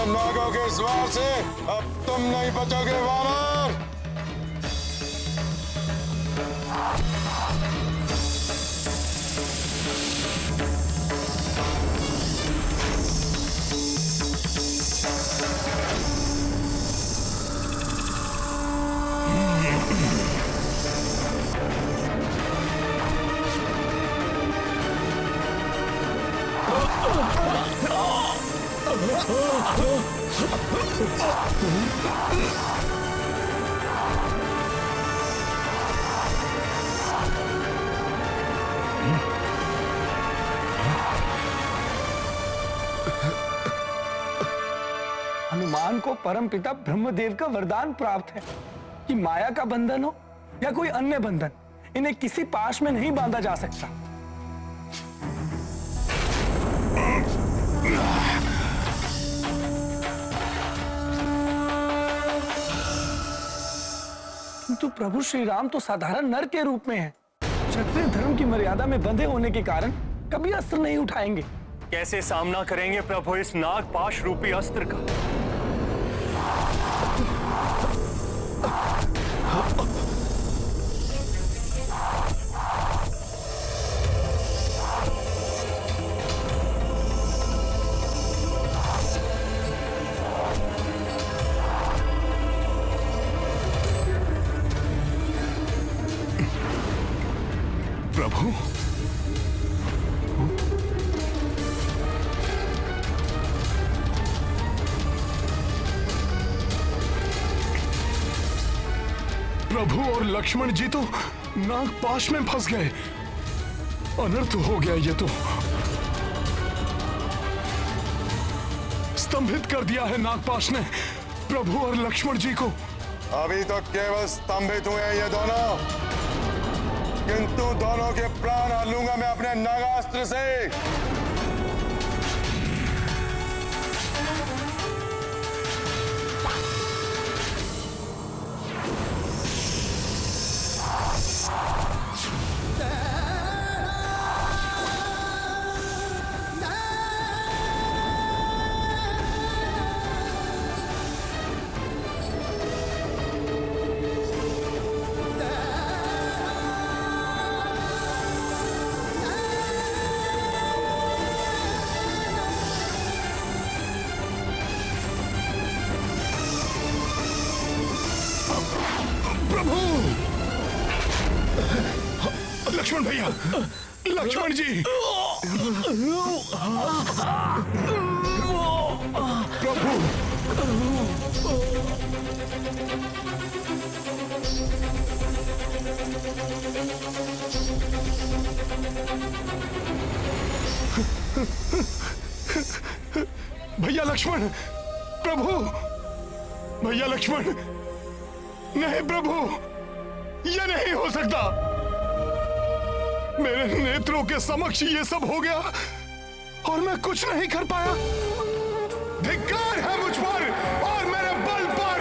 नागों के स्वार से अब तुम नहीं बचोगे वानर। हनुमान को परमपिता ब्रह्मदेव का वरदान प्राप्त है कि माया का बंधन हो या कोई अन्य बंधन, इन्हें किसी पाश में नहीं बांधा जा सकता। किंतु प्रभु श्री राम तो साधारण नर के रूप में हैं। क्षत्रिय धर्म की मर्यादा में बंधे होने के कारण कभी अस्त्र नहीं उठाएंगे। कैसे सामना करेंगे प्रभु इस नागपाश रूपी अस्त्र का? प्रभु, प्रभु और लक्ष्मण जी तो नागपाश में फंस गए। अनर्थ हो गया। ये तो स्तंभित कर दिया है नागपाश ने प्रभु और लक्ष्मण जी को। अभी तो केवल स्तंभित हुए हैं ये दोनों, किंतु दोनों के प्राण हर लूंगा मैं अपने नागास्त्र से। लक्ष्मण भैया, लक्ष्मण जी, प्रभु, भैया लक्ष्मण, प्रभु, भैया लक्ष्मण, नहीं प्रभु, यह नहीं हो सकता। मेरे नेत्रों के समक्ष ये सब हो गया और मैं कुछ नहीं कर पाया। धिक्कार है मुझ पर और मेरे बल पर।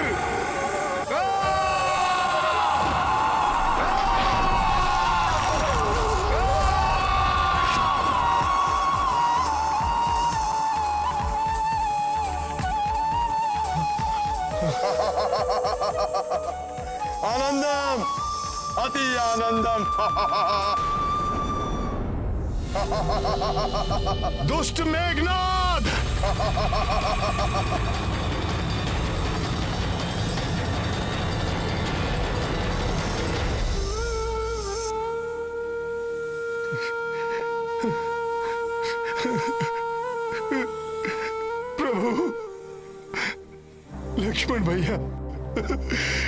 आनंदम, अति आनंदम। दुष्ट मेघनाद, प्रभु, लक्ष्मण भैया,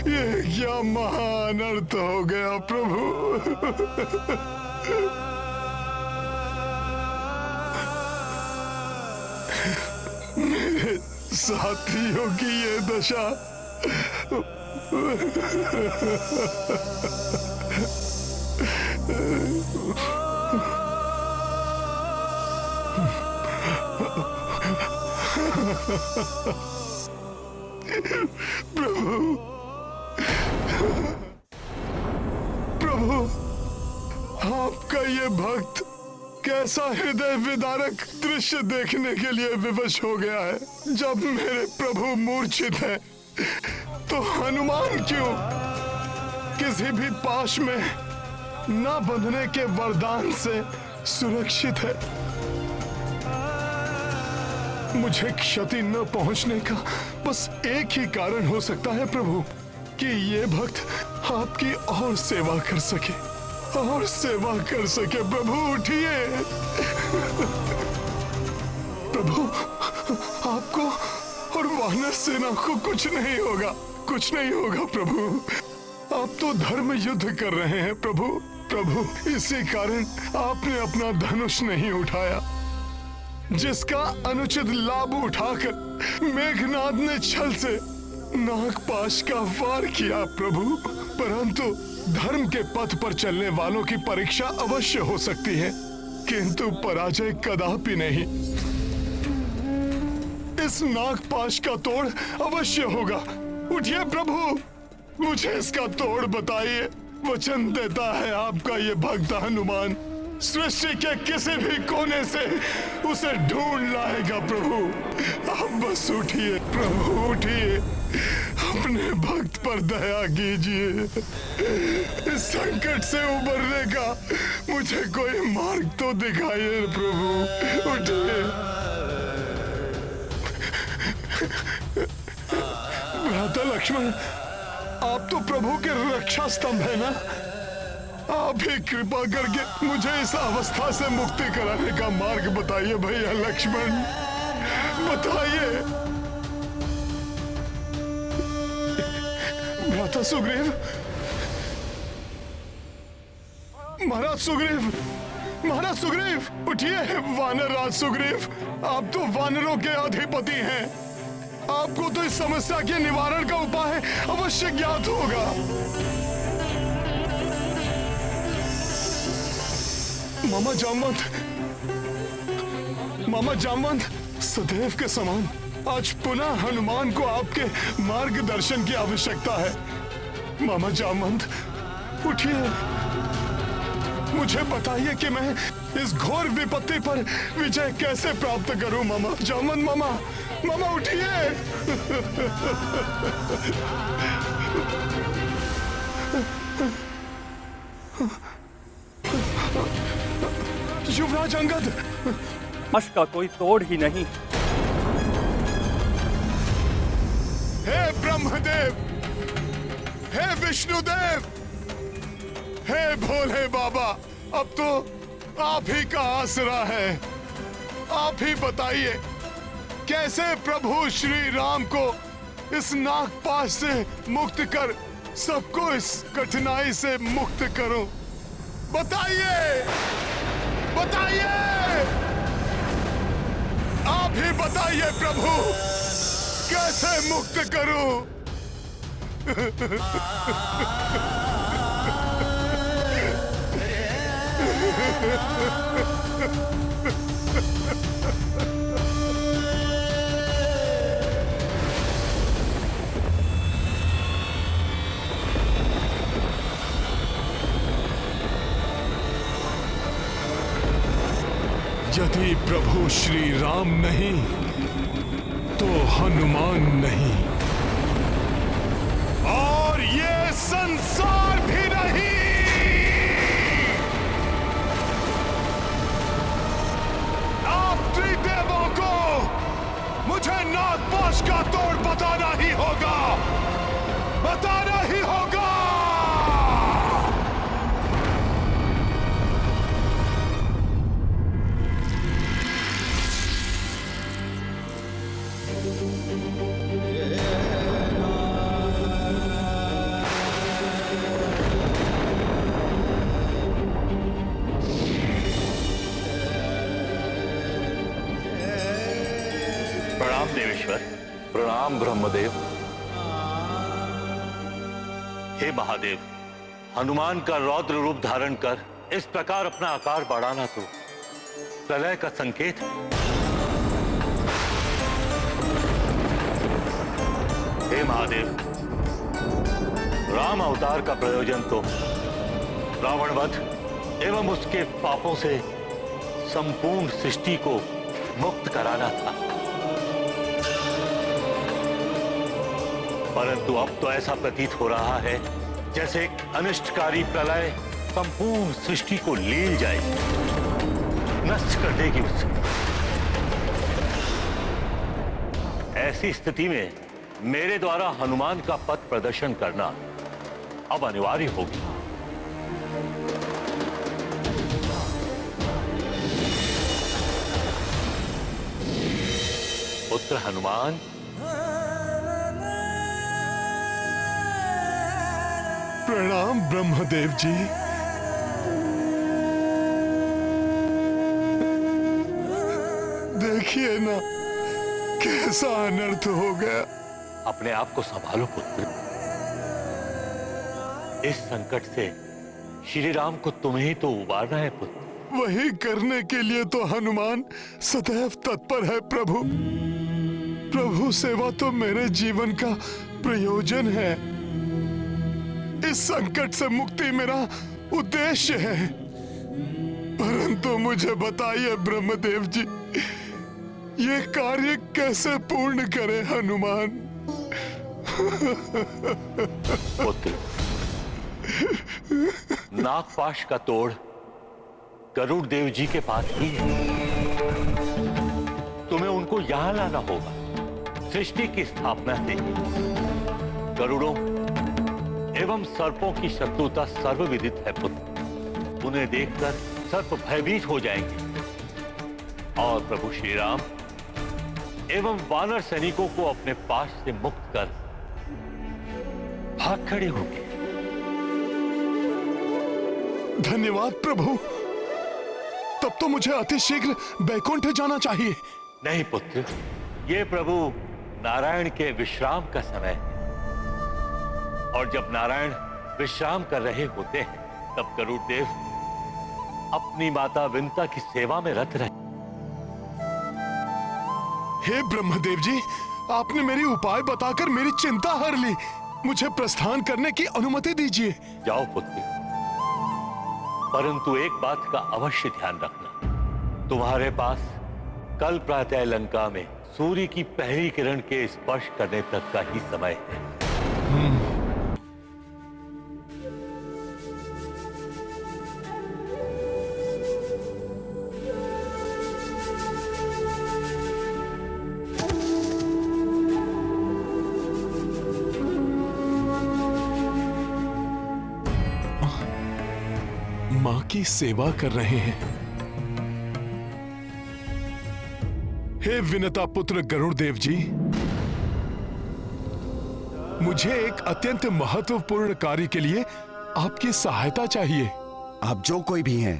ये क्या महान अर्थ हो गया प्रभु। मेरे साथियों की ये दशा। प्रभु, प्रभु, आपका ये भक्त कैसा हृदय विदारक दृश्य देखने के लिए विवश हो गया है। जब मेरे प्रभु मूर्छित है तो हनुमान क्यों किसी भी पाश में न बंधने के वरदान से सुरक्षित है। मुझे क्षति न पहुंचने का बस एक ही कारण हो सकता है प्रभु, कि ये भक्त आपकी और सेवा कर सके, और सेवा कर सके। प्रभु उठिए। प्रभु आपको और वानर सेना को कुछ नहीं होगा, कुछ नहीं होगा प्रभु। आप तो धर्म युद्ध कर रहे हैं प्रभु। प्रभु इसी कारण आपने अपना धनुष नहीं उठाया, जिसका अनुचित लाभ उठाकर मेघनाद ने छल से नागपाश का वार किया प्रभु। परंतु धर्म के पथ पर चलने वालों की परीक्षा अवश्य हो सकती है, किंतु पराजय कदापि नहीं। इस नागपाश का तोड़ अवश्य होगा। उठिए प्रभु, मुझे इसका तोड़ बताइए। वचन देता है आपका ये भक्त हनुमान सृष्टि के किसी भी कोने से उसे ढूंढ लाएगा प्रभु। आप बस उठिए प्रभु, उठिए, अपने भक्त पर दया कीजिए। इस संकट से उबरने का मुझे कोई मार्ग तो दिखाइए प्रभु। उठिए। भ्राता लक्ष्मण, आप तो प्रभु के रक्षा स्तंभ है ना। आप ही कृपा करके मुझे इस अवस्था से मुक्ति कराने का मार्ग बताइए भैया लक्ष्मण, बताइए। भ्राता सुग्रीव, महाराज सुग्रीव, महाराज सुग्रीव, उठिए। वानर राज सुग्रीव, आप तो वानरों के अधिपति हैं। आपको तो इस समस्या के निवारण का उपाय अवश्य ज्ञात होगा। मामा जामवंत, मामा जामवंत, सदैव के समान आज पुनः हनुमान को आपके मार्गदर्शन की आवश्यकता है। मामा जामवंत, उठिए, मुझे बताइए कि मैं इस घोर विपत्ति पर विजय कैसे प्राप्त करूं। मामा जामवंत, मामा, मामा उठिए। युवराज अंगद, अश का कोई तोड़ ही नहीं। हे ब्रह्मदेव, हे विष्णुदेव, हे भोले बाबा, अब तो आप ही का आसरा है। आप ही बताइए कैसे प्रभु श्री राम को इस नागपाश से मुक्त कर सबको इस कठिनाई से मुक्त करूं। बताइए, बताइए, आप ही बताइए प्रभु, कैसे मुक्त करूं। यदि प्रभु श्री राम नहीं तो हनुमान नहीं, और ये संसार भी नहीं। आप त्रिदेवों को मुझे नागपाश का तोड़ बताना ही होगा, बताना ही होगा। प्रणाम देवेश्वर। प्रणाम ब्रह्मदेव। हे महादेव, हनुमान का रौद्र रूप धारण कर इस प्रकार अपना आकार बढ़ाना तो प्रलय का संकेत है। हे महादेव, राम अवतार का प्रयोजन तो रावण वध एवं उसके पापों से संपूर्ण सृष्टि को मुक्त कराना था। परंतु अब तो ऐसा प्रतीत हो रहा है जैसे एक अनिष्टकारी प्रलय संपूर्ण सृष्टि को लील जाएगी, नष्ट कर देगी उसे। ऐसी स्थिति में मेरे द्वारा हनुमान का पथ प्रदर्शन करना अब अनिवार्य होगी। पुत्र हनुमान, प्रणाम ब्रह्मदेव जी। देखिए ना कैसा अनर्थ हो गया। अपने आप को संभालो पुत्र। इस संकट से श्री राम को तुम्हें ही तो उबारना है पुत्र। वही करने के लिए तो हनुमान सदैव तत्पर है प्रभु। प्रभु सेवा तो मेरे जीवन का प्रयोजन है। इस संकट से मुक्ति मेरा उद्देश्य है। परंतु मुझे बताइए ब्रह्मदेव जी, ये कार्य कैसे पूर्ण करे हनुमान? पुत्र, नागपाश का तोड़ गरुड़ देव जी के पास ही है। तुम्हें उनको यहां लाना होगा। सृष्टि की स्थापना से गरुड़ों एवं सर्पों की शत्रुता सर्वविदित है पुत्र। उन्हें देखकर सर्प भयभीत हो जाएंगे और प्रभु श्री राम एवं वानर सैनिकों को अपने पास से मुक्त कर भाग खड़े होंगे। धन्यवाद प्रभु। तब तो मुझे अतिशीघ्र बैकुंठ जाना चाहिए। नहीं पुत्र, ये प्रभु नारायण के विश्राम का समय है और जब नारायण विश्राम कर रहे होते हैं तब गरुड़ देव अपनी माता विंता की सेवा में रत रहे। हे ब्रह्मदेव जी, आपने मेरी उपाय बताकर मेरी चिंता हर ली। मुझे प्रस्थान करने की अनुमति दीजिए। जाओ पुत्र, परंतु एक बात का अवश्य ध्यान रखना। तुम्हारे पास कल प्रातः लंका में सूर्य की पहली किरण के स्पर्श करने तक का ही समय है। मां की सेवा कर रहे हैं। हे विनता पुत्र गरुड़ देव जी, मुझे एक अत्यंत महत्वपूर्ण कार्य के लिए आपकी सहायता चाहिए। आप जो कोई भी हैं,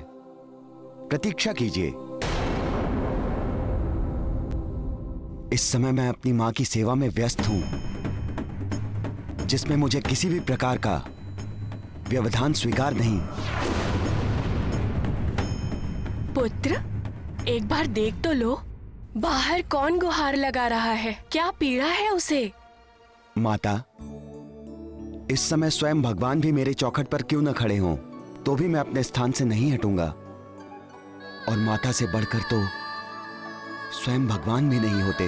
प्रतीक्षा कीजिए। इस समय मैं अपनी मां की सेवा में व्यस्त हूं, जिसमें मुझे किसी भी प्रकार का व्यवधान स्वीकार नहीं। पुत्र, एक बार देख तो लो, बाहर कौन गुहार लगा रहा है? क्या पीड़ा है उसे? माता, इस समय स्वयं भगवान भी मेरे चौखट पर क्यों न खड़े हों, तो भी मैं अपने स्थान से नहीं हटूंगा। और माता से बढ़कर तो स्वयं भगवान भी नहीं होते।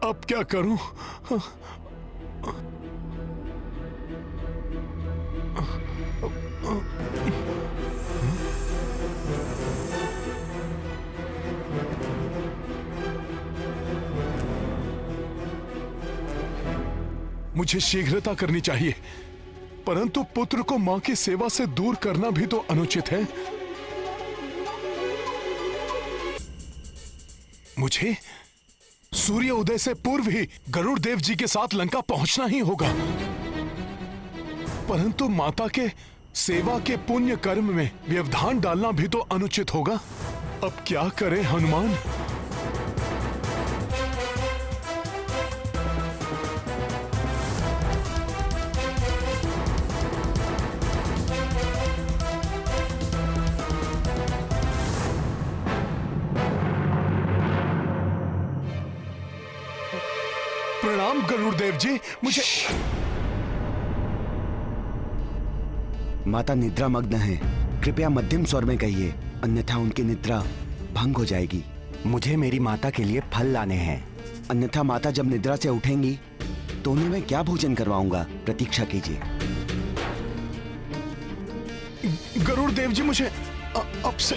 अब क्या करूं? मुझे शीघ्रता करनी चाहिए, परंतु पुत्र को मां की सेवा से दूर करना भी तो अनुचित है। मुझे सूर्य उदय से पूर्व ही गरुड़ देव जी के साथ लंका पहुंचना ही होगा। परंतु माता के सेवा के पुण्य कर्म में व्यवधान डालना भी तो अनुचित होगा। अब क्या करें हनुमान? प्रणाम गरुड़ देव जी। मुझे माता निद्रा मग्न हैं। कृपया मध्यम स्वर में कहिए, अन्यथा उनकी निद्रा भंग हो जाएगी। मुझे मेरी माता के लिए फल लाने हैं। अन्यथा माता जब निद्रा से उठेंगी तो उन्हें मैं क्या भोजन करवाऊंगा? प्रतीक्षा कीजिए। गरुड़ देव जी, मुझे अब से।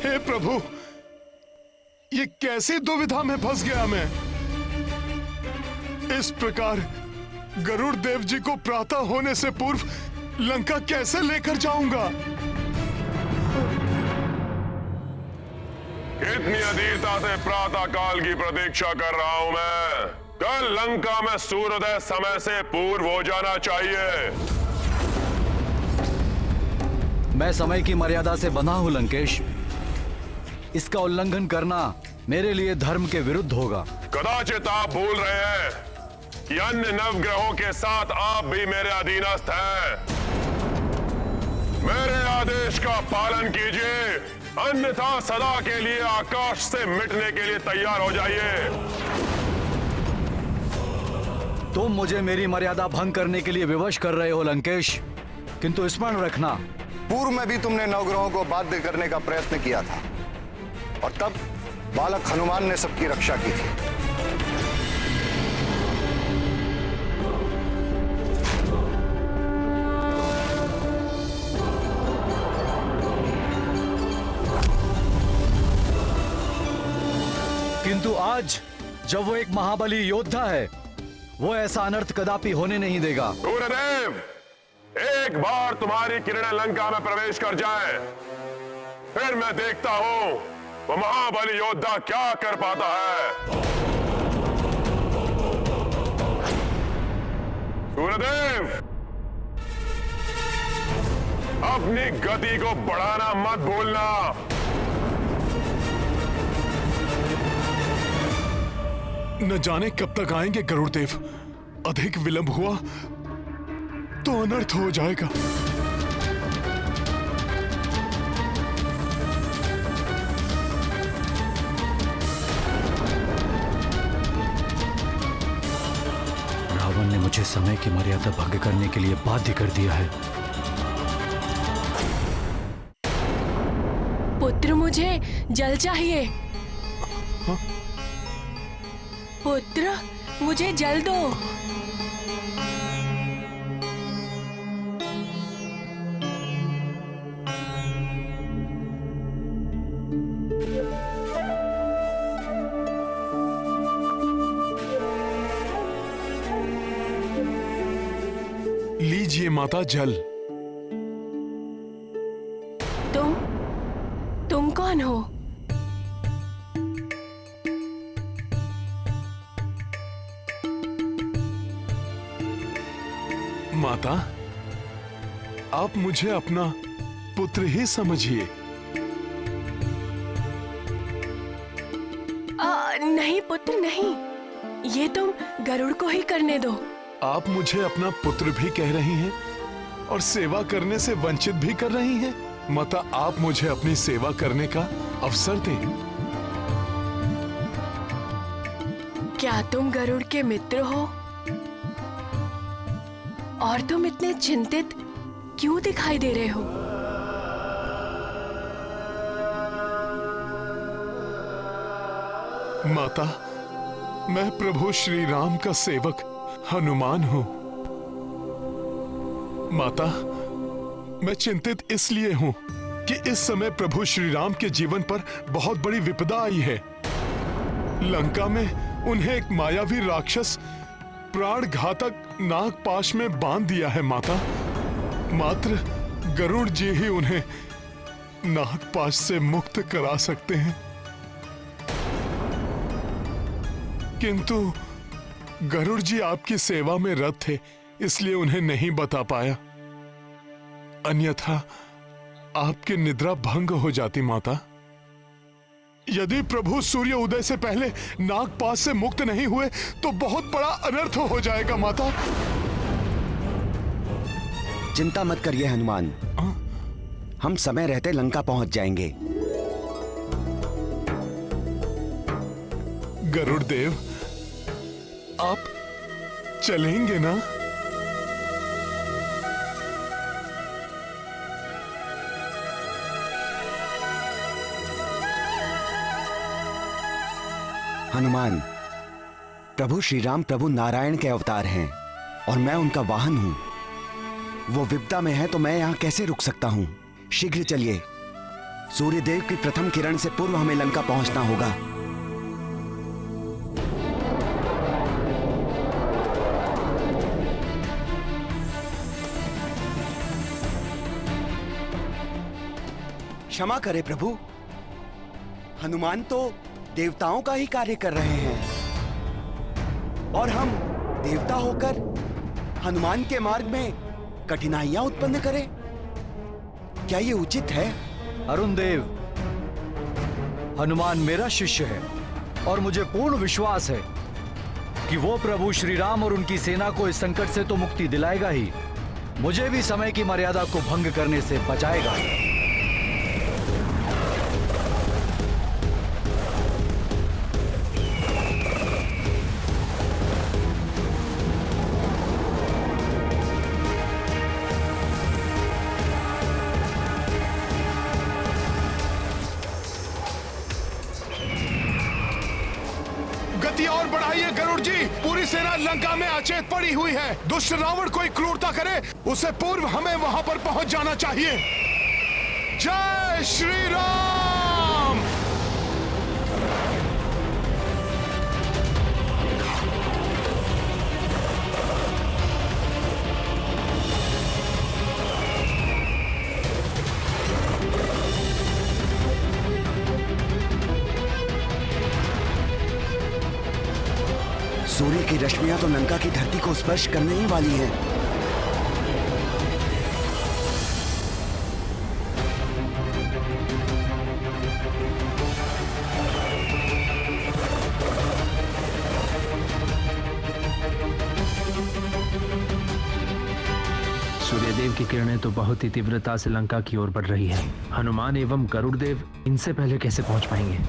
हे प्रभु, ये कैसी दुविधा में फंस गया मैं। इस प्रकार गरुड़ देव जी को प्रातः होने से पूर्व लंका कैसे लेकर जाऊंगा? इतनी अधीरता से प्रातः काल की प्रतीक्षा कर रहा हूं मैं। कल लंका में सूर्योदय समय से पूर्व हो जाना चाहिए। मैं समय की मर्यादा से बंधा हूं लंकेश। इसका उल्लंघन करना मेरे लिए धर्म के विरुद्ध होगा। कदाचित आप भूल रहे हैं कि अन्य नवग्रहों के साथ आप भी मेरे अधीनस्थ हैं। मेरे आदेश का पालन कीजिए, अन्यथा सदा के लिए आकाश से मिटने के लिए तैयार हो जाइए। तुम मुझे मेरी मर्यादा भंग करने के लिए विवश कर रहे हो लंकेश, किंतु स्मरण रखना, पूर्व में भी तुमने नवग्रहों को बाध्य करने का प्रयत्न किया था और तब बालक हनुमान ने सबकी रक्षा की थी। किंतु आज जब वो एक महाबली योद्धा है, वो ऐसा अनर्थ कदापि होने नहीं देगा। सूर्यदेव, एक बार तुम्हारी किरणें लंका में प्रवेश कर जाए, फिर मैं देखता हूं वो महाबली योद्धा क्या कर पाता है। सूर्यदेव, अपनी गति को बढ़ाना मत भूलना। न जाने कब तक आएंगे गरुड़ देव। अधिक विलंब हुआ तो अनर्थ हो जाएगा। रावण ने मुझे समय की मर्यादा भंग करने के लिए बाध्य कर दिया है। पुत्र, मुझे जल चाहिए। पुत्र, मुझे जल दो। लीजिए माता जल। तुम कौन हो? माता, आप मुझे अपना पुत्र ही समझिए। नहीं पुत्र नहीं, ये तुम गरुड़ को ही करने दो। आप मुझे अपना पुत्र भी कह रही हैं और सेवा करने से वंचित भी कर रही हैं। माता, आप मुझे अपनी सेवा करने का अवसर दें। क्या तुम गरुड़ के मित्र हो? और तुम इतने चिंतित क्यों दिखाई दे रहे हो? माता, मैं प्रभु श्री राम का सेवक हनुमान हूं। माता, मैं चिंतित इसलिए हूं कि इस समय प्रभु श्री राम के जीवन पर बहुत बड़ी विपदा आई है। लंका में उन्हें एक मायावी राक्षस प्राण घातक नागपाश में बांध दिया है। माता, मात्र गरुड़ जी ही उन्हें नागपाश से मुक्त करा सकते हैं। किंतु गरुड़ जी आपकी सेवा में रत थे, इसलिए उन्हें नहीं बता पाया। अन्यथा आपकी निद्रा भंग हो जाती। माता, यदि प्रभु सूर्य उदय से पहले नागपाश से मुक्त नहीं हुए तो बहुत बड़ा अनर्थ हो जाएगा। माता, चिंता मत करिए हनुमान, हम समय रहते लंका पहुंच जाएंगे। गरुड़ देव, आप चलेंगे ना? हनुमान, प्रभु श्री राम प्रभु नारायण के अवतार हैं और मैं उनका वाहन हूं। वो विपदा में है तो मैं यहां कैसे रुक सकता हूं? शीघ्र चलिए, सूर्यदेव की प्रथम किरण से पूर्व हमें लंका पहुंचना होगा। क्षमा करें प्रभु, हनुमान तो देवताओं का ही कार्य कर रहे हैं और हम देवता होकर हनुमान के मार्ग में कठिनाइयां उत्पन्न करें? क्या ये उचित है? अरुण देव, हनुमान मेरा शिष्य है और मुझे पूर्ण विश्वास है कि वो प्रभु श्री राम और उनकी सेना को इस संकट से तो मुक्ति दिलाएगा ही, मुझे भी समय की मर्यादा को भंग करने से बचाएगा। गति और बढ़ाइए गरुड़ जी, पूरी सेना लंका में अचेत पड़ी हुई है। दुष्ट रावण कोई क्रूरता करे उससे पूर्व हमें वहां पर पहुंच जाना चाहिए। जय श्री राम। सूर्य की रश्मियां तो लंका की धरती को स्पर्श करने ही वाली हैं। सूर्यदेव की किरणें तो बहुत ही तीव्रता से लंका की ओर बढ़ रही है। हनुमान एवं गरुड़ देव इनसे पहले कैसे पहुंच पाएंगे?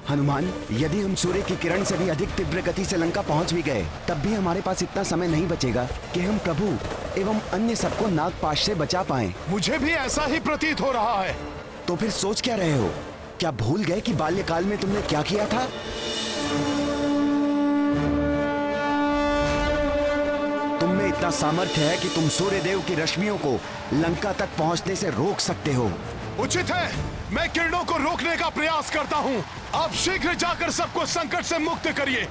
हनुमान, यदि हम सूर्य की किरण से भी अधिक तीव्र गति से लंका पहुंच भी गए तब भी हमारे पास इतना समय नहीं बचेगा कि हम प्रभु एवं अन्य सबको नागपाश से बचा पाएं। मुझे भी ऐसा ही प्रतीत हो रहा है। तो फिर सोच क्या रहे हो? क्या भूल गए कि बाल्यकाल में तुमने क्या किया था? तुम में इतना सामर्थ्य है कि तुम सूर्यदेव की रश्मियों को लंका तक पहुंचने से रोक सकते हो। उचित है, मैं किरणों को रोकने का प्रयास करता हूँ। आप शीघ्र जाकर सबको संकट से मुक्त करिए।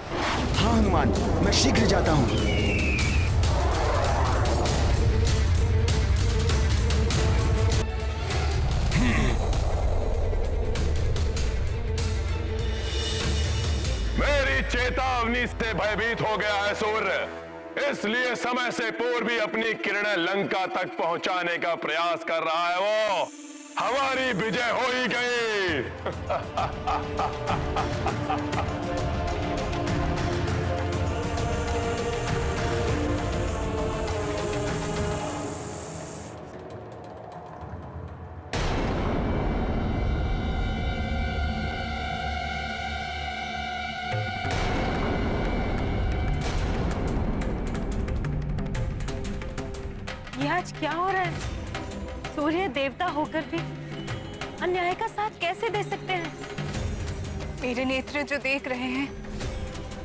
हाँ हनुमान, मैं शीघ्र जाता हूँ। मेरी चेतावनी से भयभीत हो गया है सूर्य, इसलिए समय से पूर्व ही अपनी किरणें लंका तक पहुंचाने का प्रयास कर रहा है। वो हमारी विजय हो ही गई। ये आज क्या हो रहा है? सूर्य देवता होकर भी अन्याय का साथ कैसे दे सकते हैं? मेरे नेत्र जो देख रहे हैं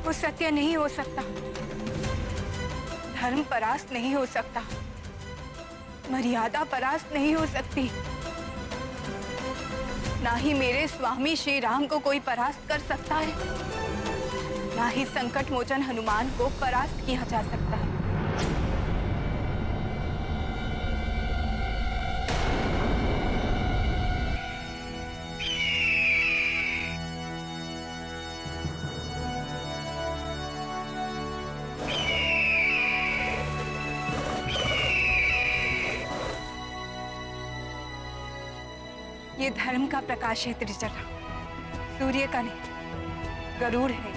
वो सत्य नहीं हो सकता, धर्म परास्त नहीं हो सकता, मर्यादा परास्त नहीं हो सकती। ना ही मेरे स्वामी श्री राम को कोई परास्त कर सकता है, ना ही संकट मोचन हनुमान को परास्त किया जा सकता है। ये धर्म का प्रकाश है त्रिजटा, सूर्य का नहीं, गरुड़ है।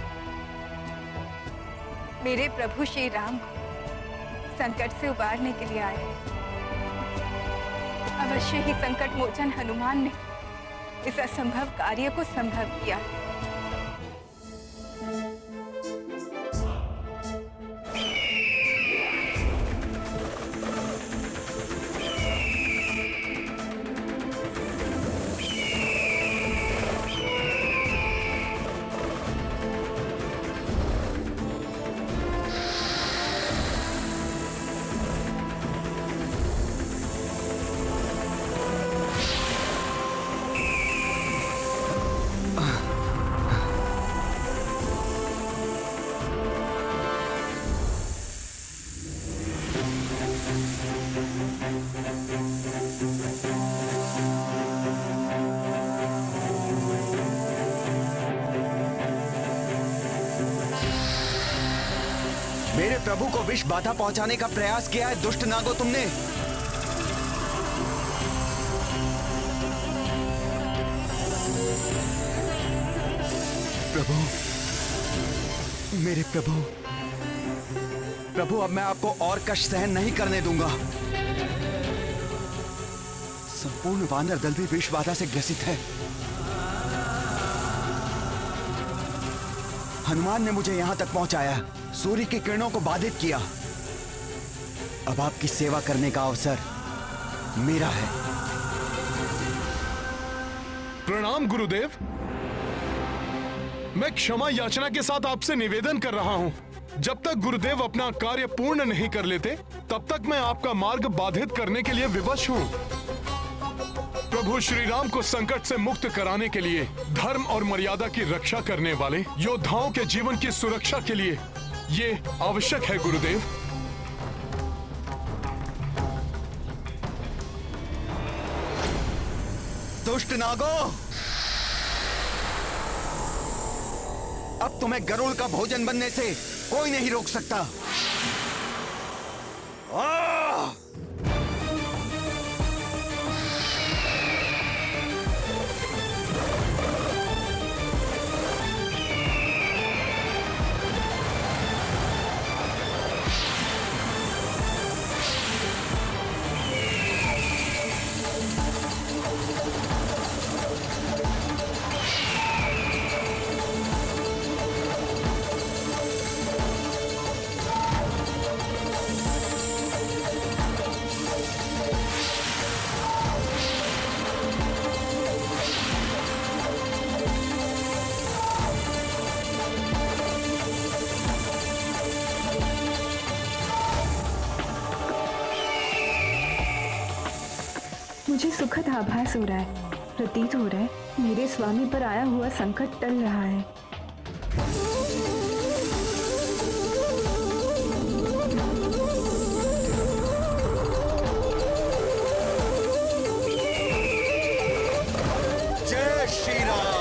मेरे प्रभु श्री राम को संकट से उबारने के लिए आए हैं। अवश्य ही संकट मोचन हनुमान ने इस असंभव कार्य को संभव किया। प्रभु को विष बाधा पहुंचाने का प्रयास किया है दुष्ट नागो तुमने। प्रभु, मेरे प्रभु, प्रभु अब मैं आपको और कष्ट सहन नहीं करने दूंगा। संपूर्ण वानर दल भी विष बाधा से ग्रसित है। हनुमान ने मुझे यहां तक पहुंचाया, सूर्य की किरणों को बाधित किया। अब आपकी सेवा करने का अवसर मेरा है। प्रणाम गुरुदेव। मैं क्षमा याचना के साथ आपसे निवेदन कर रहा हूं। जब तक गुरुदेव अपना कार्य पूर्ण नहीं कर लेते, तब तक मैं आपका मार्ग बाधित करने के लिए विवश हूं। प्रभु श्री राम को संकट से मुक्त कराने के लिए, धर्म और मर्यादा की रक्षा करने वाले योद्धाओं के जीवन की सुरक्षा के लिए ये आवश्यक है गुरुदेव। दुष्ट नागो, अब तुम्हें गरुड़ का भोजन बनने से कोई नहीं रोक सकता। मुझे सुखद आभास हो रहा है। प्रतीत हो रहा है मेरे स्वामी पर आया हुआ संकट टल रहा है। जय श्री राम।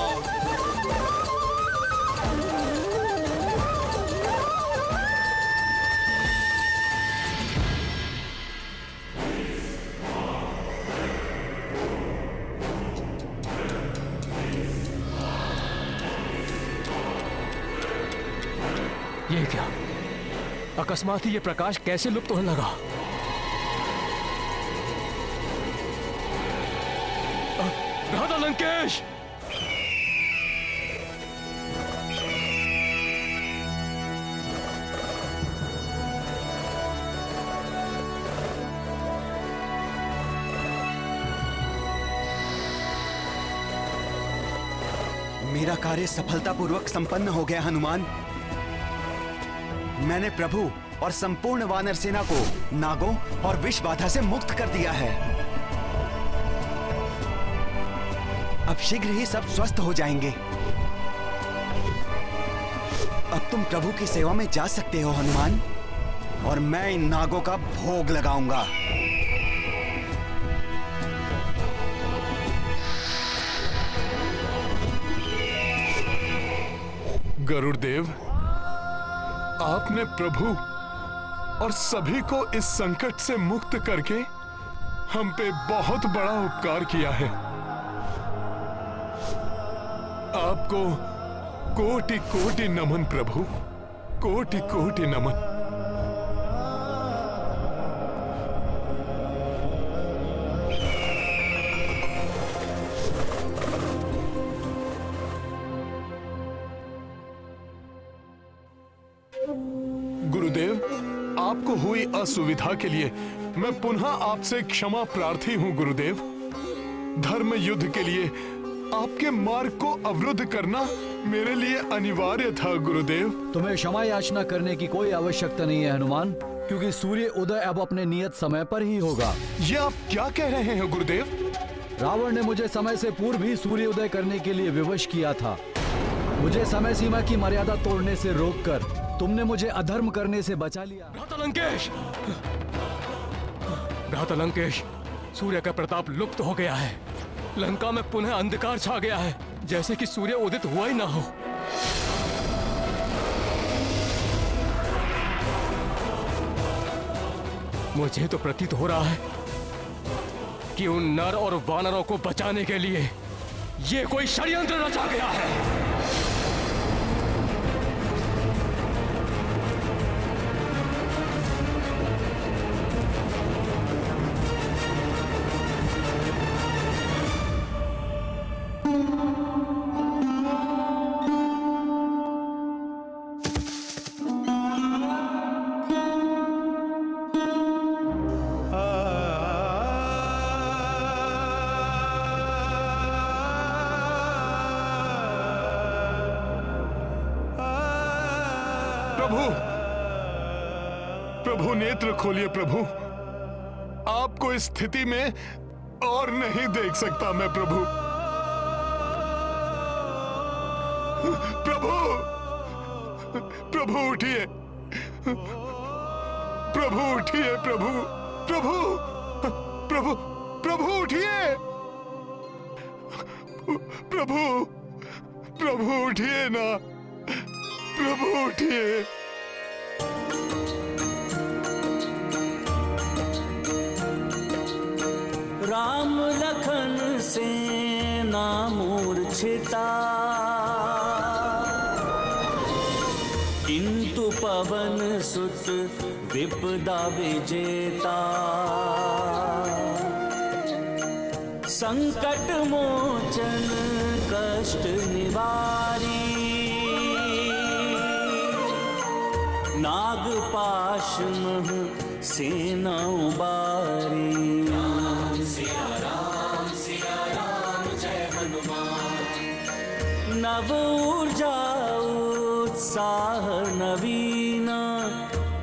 ये क्या? अकस्मात ही ये प्रकाश कैसे लुप्त होने लगा? राधा लंकेश! मेरा कार्य सफलतापूर्वक संपन्न हो गया हनुमान। मैंने प्रभु और संपूर्ण वानर सेना को नागों और विष बाधा से मुक्त कर दिया है। अब शीघ्र ही सब स्वस्थ हो जाएंगे। अब तुम प्रभु की सेवा में जा सकते हो हनुमान, और मैं इन नागों का भोग लगाऊंगा। गरुड़देव, आपने प्रभु और सभी को इस संकट से मुक्त करके हम पे बहुत बड़ा उपकार किया है। आपको कोटि कोटि नमन प्रभु, कोटि कोटि नमन। गुरुदेव, आपको हुई असुविधा के लिए मैं पुनः आपसे क्षमा प्रार्थी हूं गुरुदेव। धर्म युद्ध के लिए आपके मार्ग को अवरुद्ध करना मेरे लिए अनिवार्य था गुरुदेव। तुम्हें क्षमा याचना करने की कोई आवश्यकता नहीं है हनुमान, क्योंकि सूर्य उदय अब अपने नियत समय पर ही होगा। ये आप क्या कह रहे हैं गुरुदेव? रावण ने मुझे समय से पूर्व ही सूर्य उदय करने के लिए विवश किया था। मुझे समय सीमा की मर्यादा तोड़ने से रोककर तुमने मुझे अधर्म करने से बचा लिया। भ्राता लंकेश! भ्राता लंकेश, सूर्य का प्रताप लुप्त हो गया है। लंका में पुनः अंधकार छा गया है, जैसे कि सूर्य उदित हुआ ही ना हो। मुझे तो प्रतीत हो रहा है कि उन नर और वानरों को बचाने के लिए ये कोई षड्यंत्र रचा गया है। प्रभु नेत्र खोलिए प्रभु, आपको इस स्थिति में और नहीं देख सकता मैं प्रभु। प्रभु प्रभु उठिए, प्रभु उठिए, प्रभु प्रभु प्रभु प्रभु उठिए, प्रभु प्रभु उठिए ना, प्रभु उठिए। राम लखन सेना मूर्छिता, किंतु पवन सुत विपदा विजेता। संकट मोचन कष्ट निवारी, नागपाश मह सेना उबारी। नव ऊर्जा उत्साह नवीना,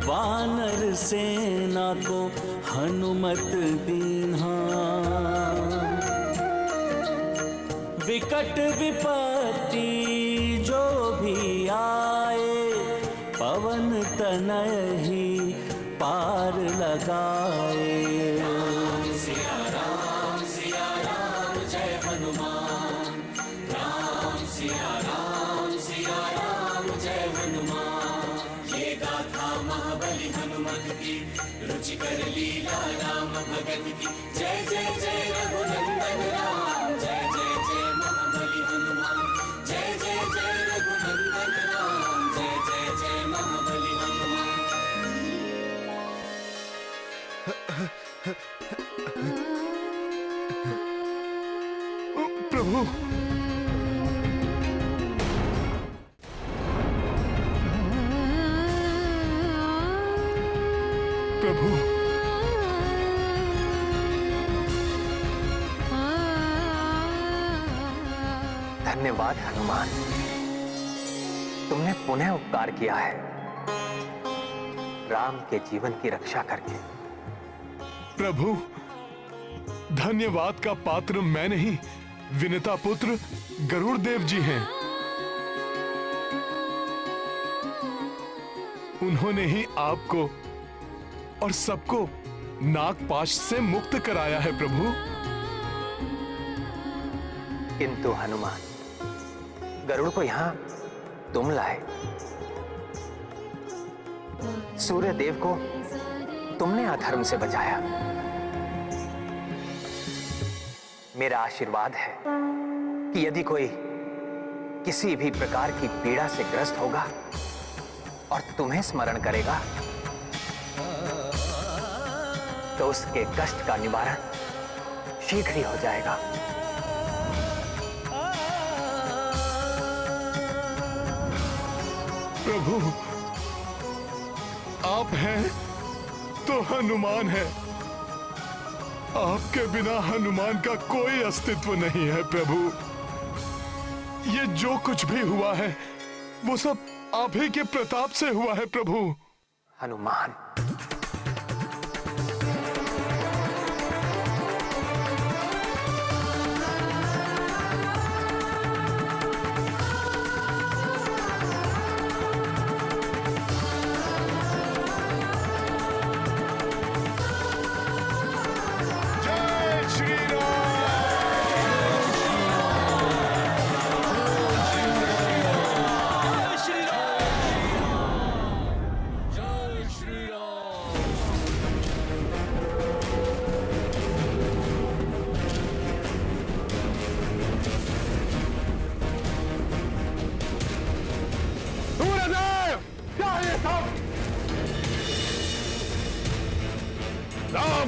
वानर सेना को हनुमत दीन्हा। विकट विपत्ति जो भी आए, पवन तनय ही पार लगाए। रुचिकर लीला राम भगत की, जय जय जय रघुनंदन राम, जय जय जय महाबली हनुमान, जय जय जय रघुनंदन राम, जय जय जय महाबली हनुमान। प्रभु प्रभु धन्यवाद हनुमान, तुमने पुनः उपकार किया है, राम के जीवन की रक्षा करके। प्रभु धन्यवाद का पात्र मैं नहीं, विनीता पुत्र गरुड़ देव जी हैं। उन्होंने ही आपको और सबको नागपाश से मुक्त कराया है प्रभु। किंतु हनुमान, गरुड़ को यहां तुम लाए, सूर्य देव को तुमने अधर्म से बचाया। मेरा आशीर्वाद है कि यदि कोई किसी भी प्रकार की पीड़ा से ग्रस्त होगा और तुम्हें स्मरण करेगा, तो उसके कष्ट का निवारण शीघ्र ही हो जाएगा। प्रभु आप हैं तो हनुमान है, आपके बिना हनुमान का कोई अस्तित्व नहीं है प्रभु। ये जो कुछ भी हुआ है वो सब आप ही के प्रताप से हुआ है प्रभु। हनुमान,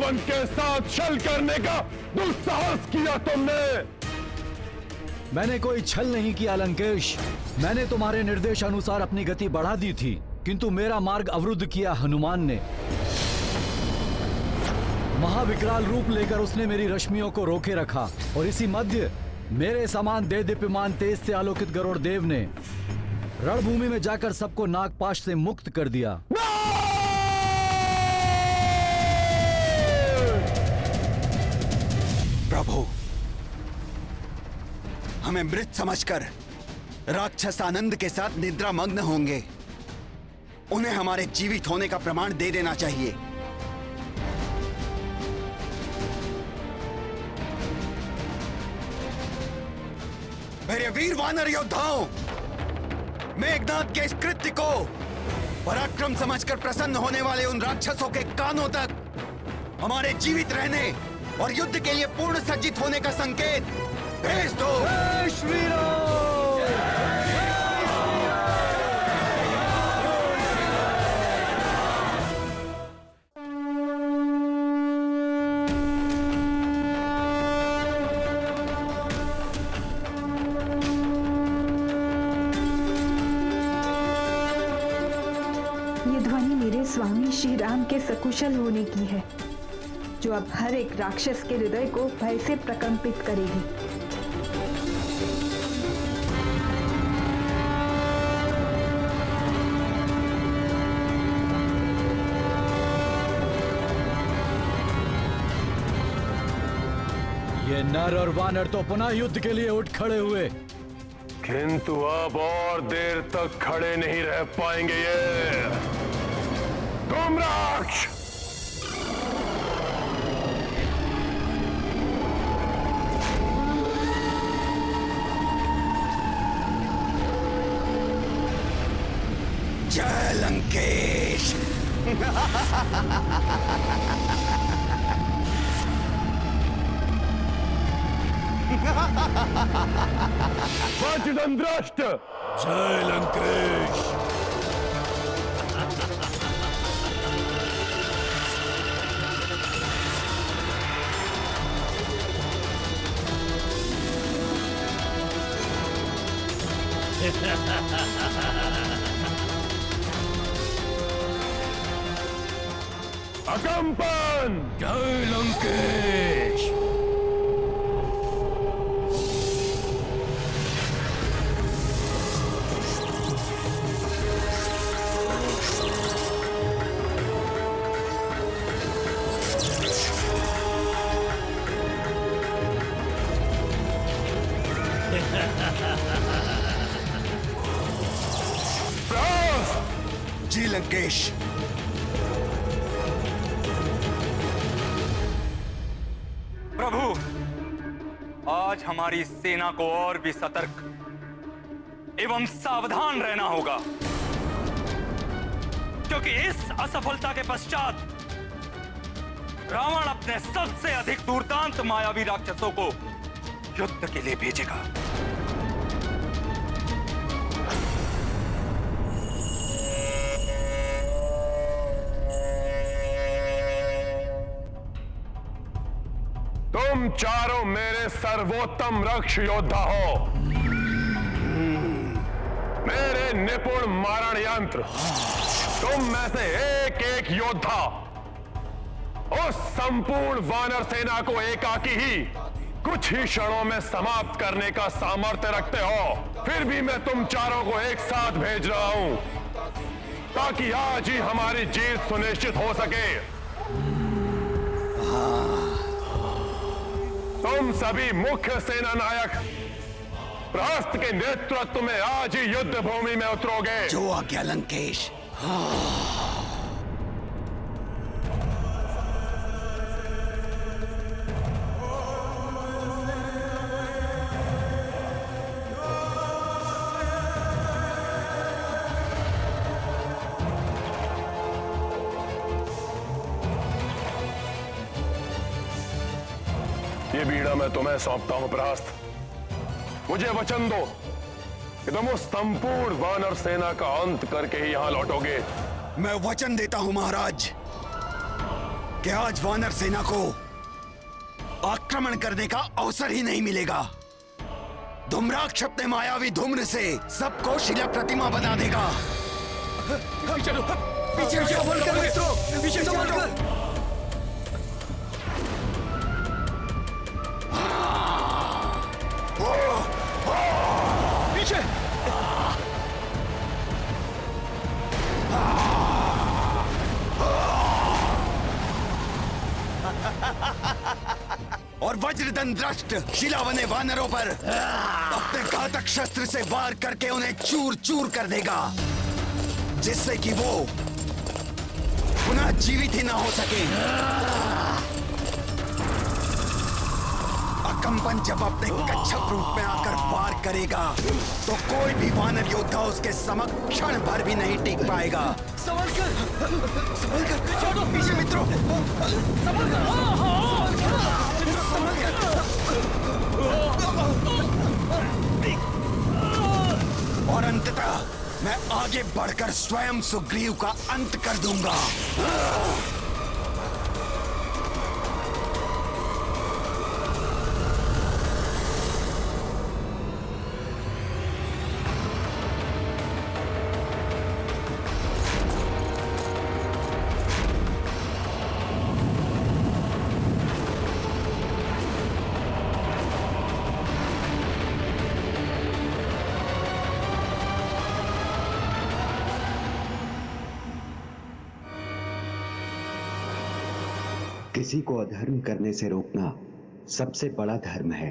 जीवन के साथ छल करने का दुस्साहस किया तुमने। मैंने कोई छल नहीं किया लंकेश। मैंने तुम्हारे निर्देश अनुसार अपनी गति बढ़ा दी थी, किंतु मेरा मार्ग अवरुद्ध किया हनुमान ने। महाविकराल रूप लेकर उसने मेरी रश्मियों को रोके रखा और इसी मध्य मेरे समान दीप्यमान तेज से आलोकित गरुड़ देव ने रणभूमि में जाकर सबको नागपाश से मुक्त कर दिया। प्रभु, हमें मृत समझकर राक्षस आनंद के साथ निद्रा मग्न होंगे। उन्हें हमारे जीवित होने का प्रमाण दे देना चाहिए। मेरे वीर वानर योद्धाओं, मेघनाद के इस कृत्य को पराक्रम समझकर प्रसन्न होने वाले उन राक्षसों के कानों तक हमारे जीवित रहने और युद्ध के लिए पूर्ण सज्जित होने का संकेत भेज दो। जय श्री राम। ये ध्वनि मेरे स्वामी श्री राम के सकुशल होने की है, जो अब हर एक राक्षस के हृदय को भय से प्रकंपित करेगी। ये नर और वानर तो पुनः युद्ध के लिए उठ खड़े हुए, किंतु अब और देर तक खड़े नहीं रह पाएंगे ये धूम्राक्ष। जय लंकेश। वज्रदंष्ट्र। जय लंकेश। अकंपन। जय लंकेश। जी लंकेश। प्रभु, आज हमारी सेना को और भी सतर्क एवं सावधान रहना होगा, क्योंकि इस असफलता के पश्चात रावण अपने सबसे अधिक दुर्दांत मायावी राक्षसों को युद्ध के लिए भेजेगा। तुम चारों मेरे सर्वोत्तम रक्ष योद्धा हो, मेरे निपुण मारण यंत्र। तुम में से एक एक योद्धा उस संपूर्ण वानर सेना को एकाकी ही कुछ ही क्षणों में समाप्त करने का सामर्थ्य रखते हो। फिर भी मैं तुम चारों को एक साथ भेज रहा हूं, ताकि आज ही हमारी जीत सुनिश्चित हो सके। तुम सभी मुख्य सेना नायक प्रहस्त के नेतृत्व में आज ही युद्ध भूमि में उतरोगे। जो आज्ञा लंकेश। ये बीड़ा मैं तुम्हें सौंपता हूं प्रहस्त। मुझे वचन दो कि तुम उस संपूर्ण वानर सेना का अंत करके ही यहां लौटोगे। मैं वचन देता हूं महाराज कि आज वानर सेना को आक्रमण करने का अवसर ही नहीं मिलेगा। धूम्राक्ष अपने मायावी धूम्र से सबको शिला प्रतिमा बना देगा। चलो पीछे संभल कर मित्रों, पीछे संभल कर। पीछे और वज्रदंड्रष्ट शिला बने वानरों पर अपने घातक शस्त्र से वार करके उन्हें चूर चूर कर देगा, जिससे कि वो पुनः जीवित ही ना हो सके। अकंपन जब अपने कच्छप रूप में आकर वार करेगा तो कोई भी वानर योद्धा उसके समक्ष क्षण भर भी नहीं टिक पाएगा। संभल कर पीछे मित्रों, संभल और अंततः मैं आगे बढ़कर स्वयं सुग्रीव का अंत कर दूंगा। किसी को अधर्म करने से रोकना सबसे बड़ा धर्म है।